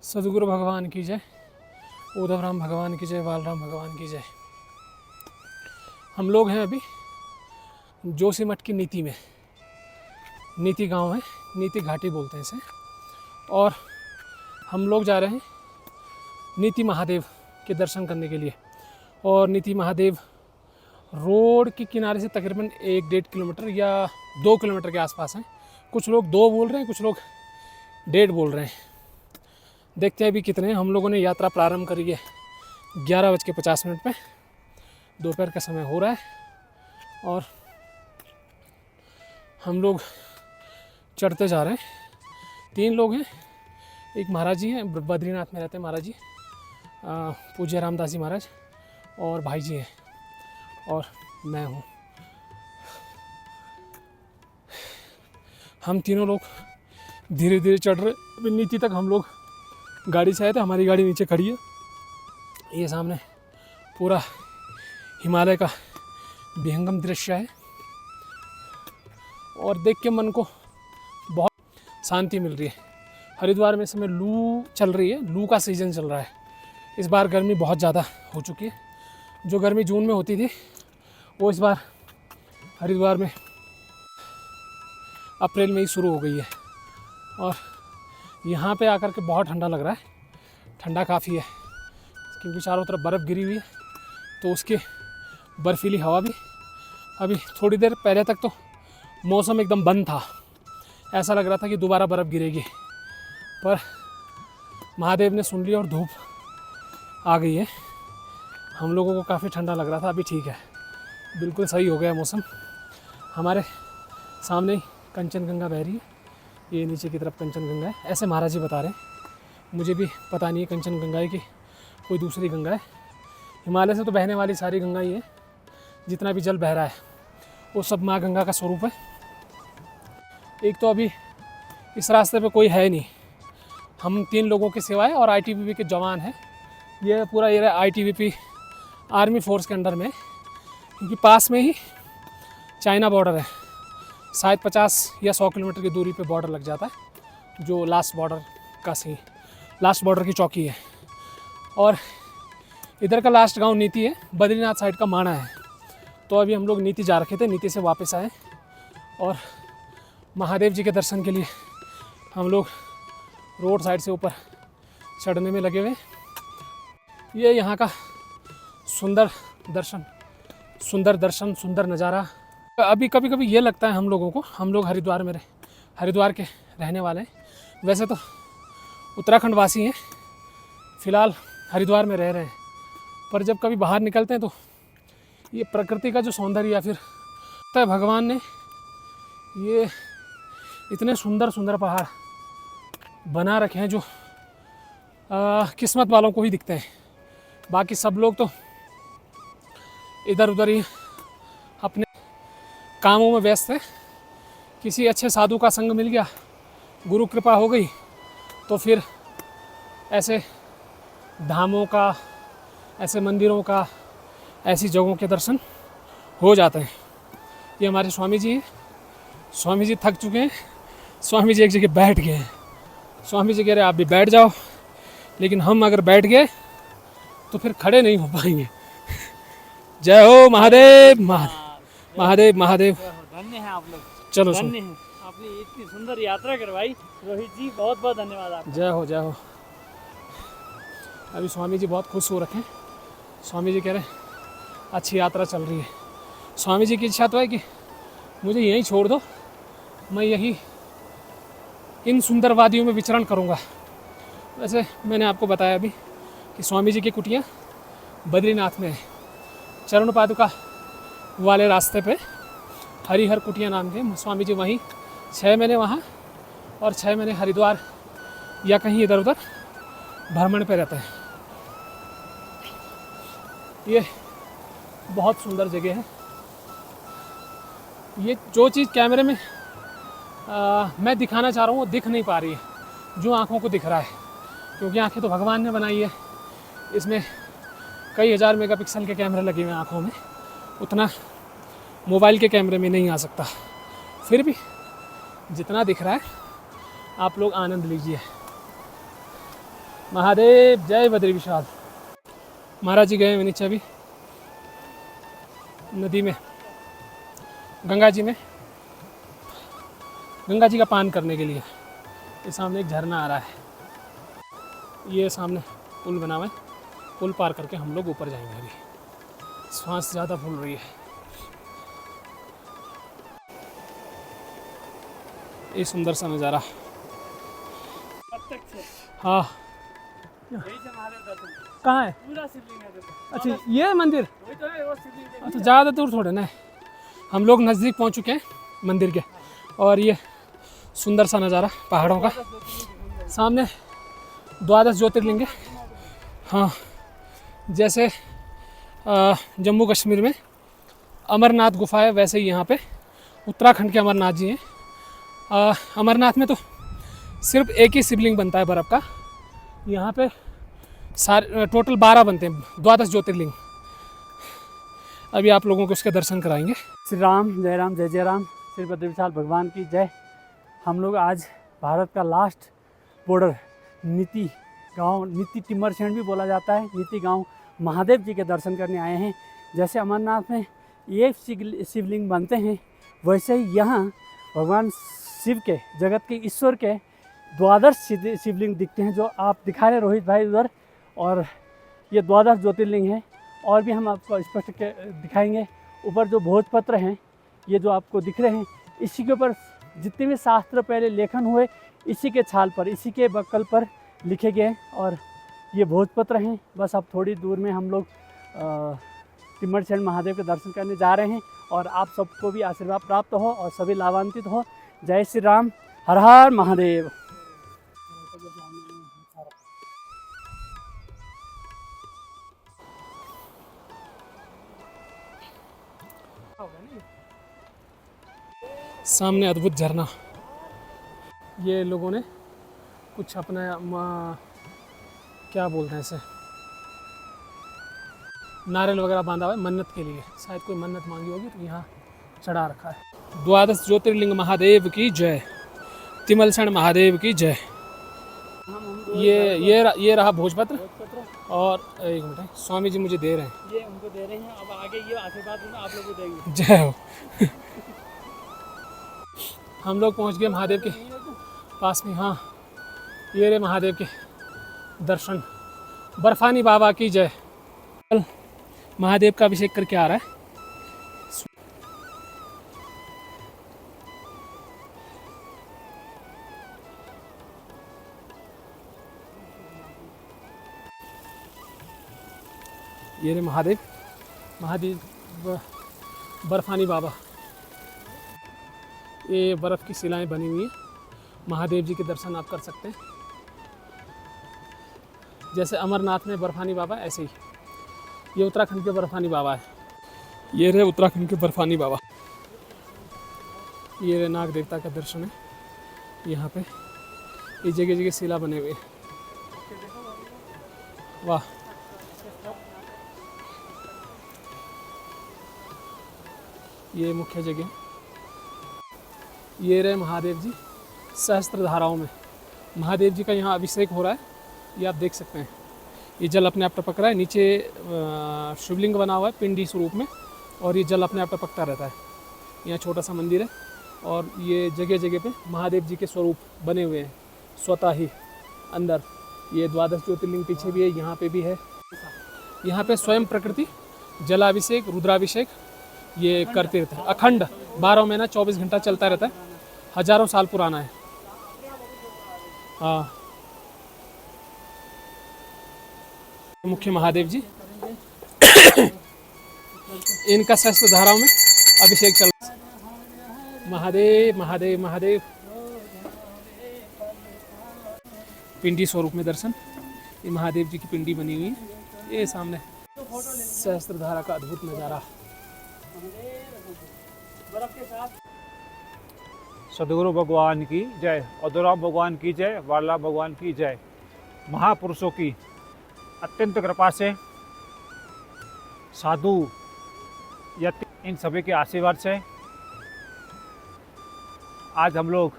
सदगुरु भगवान की जय, उद्धव राम भगवान की जय, बालराम भगवान की जय। हम लोग हैं अभी जोशीमठ की नीति में। नीति गांव है, नीति घाटी बोलते हैं इसे। और हम लोग जा रहे हैं नीति महादेव के दर्शन करने के लिए। और नीति महादेव रोड के किनारे से तकरीबन 1-1.5 किलोमीटर या 2 किलोमीटर के आसपास हैं। कुछ लोग 2 बोल रहे हैं, कुछ लोग 1.5 बोल रहे हैं। देखते हैं अभी कितने हैं। हम लोगों ने यात्रा प्रारंभ करी है 11:50 पे। दोपहर का समय हो रहा है और हम लोग चढ़ते जा रहे हैं। 3 लोग हैं। एक महाराज जी हैं, बद्रीनाथ में रहते हैं महाराज जी, पूज्य रामदास जी महाराज, और भाई जी हैं और मैं हूँ। हम तीनों लोग धीरे धीरे चढ़ रहे। अभी नीति तक हम लोग गाड़ी से आए थे। हमारी गाड़ी नीचे खड़ी है। ये सामने पूरा हिमालय का विहंगम दृश्य है और देख के मन को बहुत शांति मिल रही है। हरिद्वार में इस समय लू चल रही है, लू का सीज़न चल रहा है। इस बार गर्मी बहुत ज़्यादा हो चुकी है। जो गर्मी जून में होती थी वो इस बार हरिद्वार में अप्रैल में ही शुरू हो गई है। और यहाँ पे आकर के बहुत ठंडा लग रहा है। ठंडा काफ़ी है क्योंकि चारों तरफ बर्फ़ गिरी हुई है, तो उसकी बर्फीली हवा भी। अभी थोड़ी देर पहले तक तो मौसम एकदम बंद था, ऐसा लग रहा था कि दोबारा बर्फ़ गिरेगी, पर महादेव ने सुन लिया और धूप आ गई है। हम लोगों को काफ़ी ठंडा लग रहा था, अभी ठीक है, बिल्कुल सही हो गया मौसम। हमारे सामने ही कंचनगंगा बह रही है। ये नीचे की तरफ कंचनगंगा है, ऐसे महाराज जी बता रहे हैं। मुझे भी पता नहीं है कंचनगंगा है कि कोई दूसरी गंगा है। हिमालय से तो बहने वाली सारी गंगा ही है। जितना भी जल बह रहा है वो सब माँ गंगा का स्वरूप है। एक तो अभी इस रास्ते पे कोई है नहीं, हम 3 लोगों के सिवाय और ITBP के जवान हैं। ये पूरा एरिया ITBP आर्मी फोर्स के अंडर में, क्योंकि पास में ही चाइना बॉर्डर है। शायद 50 या 100 किलोमीटर की दूरी पे बॉर्डर लग जाता है, जो लास्ट बॉर्डर की चौकी है। और इधर का लास्ट गांव नीति है, बद्रीनाथ साइड का माणा है। तो अभी हम लोग नीति जा रखे थे, नीति से वापस आए और महादेव जी के दर्शन के लिए हम लोग रोड साइड से ऊपर चढ़ने में लगे हुए। ये यहाँ का सुंदर दर्शन, सुंदर नज़ारा। अभी कभी कभी ये लगता है हम लोगों को, हम लोग हरिद्वार के रहने वाले हैं। वैसे तो उत्तराखंड वासी हैं, फ़िलहाल हरिद्वार में रह रहे हैं, पर जब कभी बाहर निकलते हैं तो ये प्रकृति का जो सौंदर्य, या फिर भगवान ने ये इतने सुंदर पहाड़ बना रखे हैं जो किस्मत वालों को ही दिखते हैं। बाकी सब लोग तो इधर उधर ही अपने कामों में व्यस्त है। किसी अच्छे साधु का संग मिल गया, गुरु कृपा हो गई, तो फिर ऐसे धामों का, ऐसे मंदिरों का, ऐसी जगहों के दर्शन हो जाते हैं। ये हमारे स्वामी जी हैं। स्वामी जी थक चुके हैं। स्वामी जी एक जगह बैठ गए हैं। स्वामी जी कह रहे आप भी बैठ जाओ, लेकिन हम अगर बैठ गए तो फिर खड़े नहीं हो पाएंगे। जय हो महादेव, महादेव महादेव। धन्य है आप लोग, चलो धन्य है। आपने इतनी सुंदर यात्रा करवाई, रोहित जी बहुत बहुत धन्यवाद आपका। जय हो, जय हो। अभी स्वामी जी बहुत खुश हो रखे हैं। स्वामी जी कह रहे हैं अच्छी यात्रा चल रही है। स्वामी जी की इच्छा तो है कि मुझे यहीं छोड़ दो, मैं यही इन सुंदर वादियों में विचरण करूंगा। वैसे मैंने आपको बताया अभी कि स्वामी जी की कुटिया बद्रीनाथ में है, चरण पादुका वाले रास्ते पे हरिहर कुटिया नाम के स्वामी जी वहीं 6 महीने वहाँ और 6 महीने हरिद्वार या कहीं इधर उधर भ्रमण पे रहते हैं। ये बहुत सुंदर जगह है। ये जो चीज़ कैमरे में मैं दिखाना चाह रहा हूँ वो दिख नहीं पा रही है, जो आँखों को दिख रहा है, क्योंकि आँखें तो भगवान ने बनाई है। इसमें कई हज़ार मेगापिक्सल के कैमरे लगे हुए हैं आँखों में, उतना मोबाइल के कैमरे में नहीं आ सकता। फिर भी जितना दिख रहा है आप लोग आनंद लीजिए। महादेव जय बद्री विशाल। महाराज जी गए हैं नीचे अभी नदी में, गंगा जी में, गंगा जी का पान करने के लिए। ये सामने एक झरना आ रहा है, ये सामने पुल बना हुआ है, पुल पार करके हम लोग ऊपर जाएंगे। अभी सांस ज़्यादा फूल रही है। ये सुंदर सा नज़ारा। हाँ, यही से महादेव दर्शन कहाँ है? पूरा शिवलिंग है देखो। अच्छा ये मंदिर, वही तो है वो शिवलिंग देखो। अच्छा ज़्यादा दूर थोड़े ना है, हम लोग नज़दीक पहुँच चुके हैं मंदिर के। और ये सुंदर सा नज़ारा पहाड़ों का, सामने 12 ज्योतिर्लिंग है। हाँ, जैसे जम्मू कश्मीर में अमरनाथ गुफा है, वैसे ही यहाँ पे उत्तराखंड के अमरनाथ जी हैं। अमरनाथ में तो सिर्फ एक ही शिवलिंग बनता है बर्फ़ का, यहाँ पे सारे टोटल 12 बनते हैं, 12 ज्योतिर्लिंग। अभी आप लोगों को उसके दर्शन कराएंगे। श्री राम, जय राम, जय जय राम, श्री बद्री विशाल भगवान की जय। हम लोग आज भारत का लास्ट बॉर्डर नीति गांव, नीति टिम्मरसैंड भी बोला जाता है, नीति गांव महादेव जी के दर्शन करने आए हैं। जैसे अमरनाथ में एक शिवलिंग बनते हैं, वैसे ही यहाँ भगवान शिव के, जगत के ईश्वर के 12 शिवलिंग दिखते हैं, जो आप दिखा रहे रोहित भाई उधर। और ये 12 ज्योतिर्लिंग हैं। और भी हम आपको स्पष्ट दिखाएंगे। ऊपर जो भोजपत्र हैं, ये जो आपको दिख रहे हैं, इसी के ऊपर जितने भी शास्त्र पहले लेखन हुए, इसी के छाल पर, इसी के बक्कल पर लिखे गए। और ये भोजपत्र हैं। बस अब थोड़ी दूर में हम लोग टिम्मरसैंड महादेव के दर्शन करने जा रहे हैं। और आप सबको भी आशीर्वाद प्राप्त हो और सभी लाभान्वित हो। जय श्री राम, हर हर महादेव। सामने अद्भुत झरना, ये लोगों ने कुछ अपना क्या बोलते हैं इसे, नारियल वगैरह बांधा हुआ है मन्नत के लिए, शायद कोई मन्नत मांगी होगी तो यहाँ चढ़ा रखा है। 12 ज्योतिर्लिंग महादेव की जय, तिमलसैंड महादेव की जय। ये रहा भोजपत्र। और एक मिनट, स्वामी जी मुझे दे रहे हैं, ये उनको दे रहे हैं। अब आगे ये आशीर्वाद आप लोग को देंगे। जय हो। हम लोग पहुंच गए महादेव के पास में। हाँ, ये रहे महादेव के दर्शन। बर्फानी बाबा की जय। महादेव का अभिषेक करके आ रहा है। ये रहे महादेव, बर्फानी बाबा। ये बर्फ़ की शिलाएं बनी हुई हैं। महादेव जी के दर्शन आप कर सकते हैं। जैसे अमरनाथ में बर्फानी बाबा, ऐसे ही ये उत्तराखंड के बर्फानी बाबा है। ये रहे उत्तराखंड के बर्फानी बाबा। ये रहे नाग देवता का दर्शन है यहाँ पे। ये जगह जगह शिला बने हुए हैं। वाह, ये मुख्य जगह। ये रहे महादेव जी सहस्त्र धाराओं में। महादेव जी का यहाँ अभिषेक हो रहा है, ये आप देख सकते हैं। ये जल अपने आप टपक रहा है। नीचे शिवलिंग बना हुआ है पिंडी स्वरूप में, और ये जल अपने आप टपकता रहता है। यहाँ छोटा सा मंदिर है, और ये जगह जगह पे महादेव जी के स्वरूप बने हुए हैं स्वतः ही अंदर। ये 12 ज्योतिर्लिंग पीछे भी है, यहाँ पे भी है। यहाँ पे स्वयं प्रकृति जलाभिषेक, रुद्राभिषेक ये करते रहते हैं अखंड। 12 महीना 24 घंटा चलता रहता है। हजारों साल पुराना है। हाँ, मुख्य महादेव जी इनका सहस्त्र धाराओं में अभिषेक चल रहा है। महादेव महादेव महादेव। पिंडी स्वरूप में दर्शन। ये महादेव जी की पिंडी बनी हुई है। ये सामने सहस्त्र धारा का अद्भुत नज़ारा। सदगुरु भगवान की जय, अधुराम भगवान की जय, वाला भगवान की जय। महापुरुषों की अत्यंत कृपा से, साधु यति, इन सभी के आशीर्वाद से आज हम लोग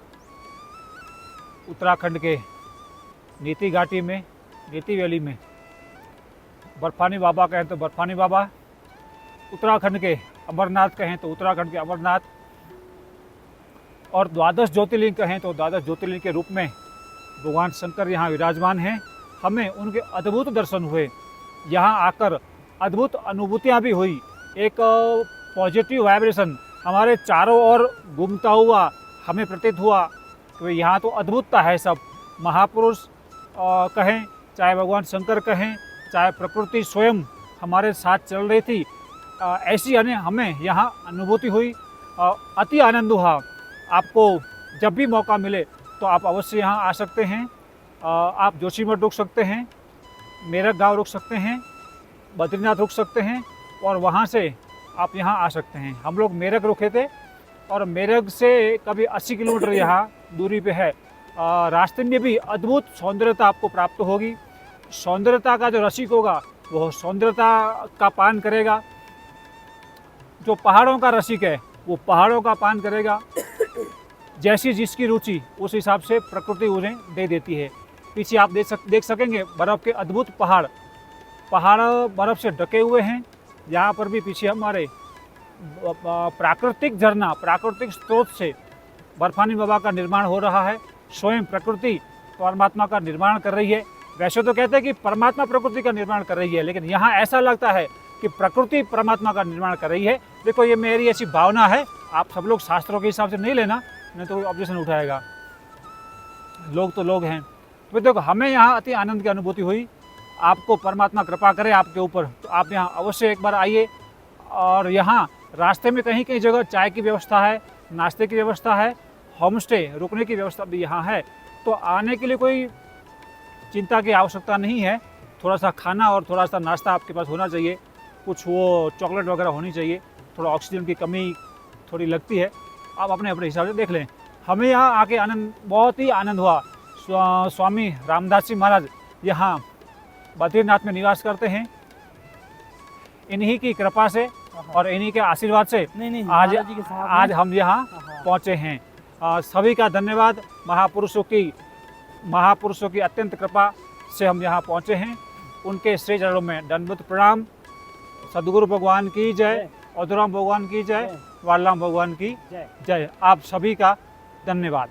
उत्तराखंड के नीति घाटी में नीति वैली में। बर्फानी बाबा कहें तो बर्फानी बाबा, उत्तराखंड के अमरनाथ कहें तो उत्तराखंड के अमरनाथ, और द्वादश ज्योतिर्लिंग कहें तो द्वादश ज्योतिर्लिंग के रूप में भगवान शंकर यहाँ विराजमान हैं। हमें उनके अद्भुत दर्शन हुए, यहाँ आकर अद्भुत अनुभूतियाँ भी हुई। एक पॉजिटिव वाइब्रेशन हमारे चारों ओर घूमता हुआ हमें प्रतीत हुआ कि यहाँ तो अद्भुतता है। सब महापुरुष कहें, चाहे भगवान शंकर कहें, चाहे प्रकृति स्वयं हमारे साथ चल रही थी, ऐसी हमें यहाँ अनुभूति हुई। अति आनंद हुआ। आपको जब भी मौका मिले तो आप अवश्य यहाँ आ सकते हैं। आप जोशीमठ रुक सकते हैं, मेरठ गांव रुक सकते हैं, बद्रीनाथ रुक सकते हैं, और वहाँ से आप यहाँ आ सकते हैं। हम लोग मेरठ रुके थे और मेरठ से कभी 80 किलोमीटर यहाँ दूरी पे है। रास्ते में भी अद्भुत सौंदर्यता आपको प्राप्त होगी। सौंदर्यता का जो रसिक होगा वो सौंदर्यता का पान करेगा, जो पहाड़ों का रसिक है वो पहाड़ों का पान करेगा। जैसी जिसकी रुचि उस हिसाब से प्रकृति उन्हें दे देती है। पीछे आप देख सकेंगे बर्फ़ के अद्भुत पहाड़ बर्फ़ से ढके हुए हैं। यहाँ पर भी पीछे हमारे प्राकृतिक झरना, प्राकृतिक स्रोत से बर्फानी बाबा का निर्माण हो रहा है। स्वयं प्रकृति परमात्मा का निर्माण कर रही है। वैसे तो कहते हैं कि परमात्मा प्रकृति का निर्माण कर रही है, लेकिन यहाँ ऐसा लगता है कि प्रकृति परमात्मा का निर्माण कर रही है। देखो, ये मेरी ऐसी भावना है, आप सब लोग शास्त्रों के हिसाब से नहीं लेना, नहीं तो कोई ऑब्जेक्शन उठाएगा। लोग तो लोग हैं। तो देखो, हमें यहाँ अति आनंद की अनुभूति हुई। आपको परमात्मा कृपा करे आपके ऊपर, तो आप यहाँ अवश्य एक बार आइए। और यहाँ रास्ते में कहीं कहीं जगह चाय की व्यवस्था है, नाश्ते की व्यवस्था है, होम स्टे रुकने की व्यवस्था भी यहाँ है। तो आने के लिए कोई चिंता की आवश्यकता नहीं है। थोड़ा सा खाना और थोड़ा सा नाश्ता आपके पास होना चाहिए, कुछ वो चॉकलेट वगैरह होनी चाहिए। थोड़ा ऑक्सीजन की कमी थोड़ी लगती है, आप अपने अपने हिसाब से देख लें। हमें यहाँ आके आनंद, बहुत ही आनंद हुआ। स्वामी रामदास जी महाराज यहाँ बद्रीनाथ में निवास करते हैं। इन्हीं की कृपा से और इन्हीं के आशीर्वाद से आज हम यहाँ पहुँचे हैं। सभी का धन्यवाद। महापुरुषों की अत्यंत कृपा से हम यहाँ पहुँचे हैं। उनके श्री चरणों में दंडवत प्रणाम। सद्गुरु भगवान की जय, अधुराम भगवान की जय, वालाम भगवान की जय। आप सभी का धन्यवाद।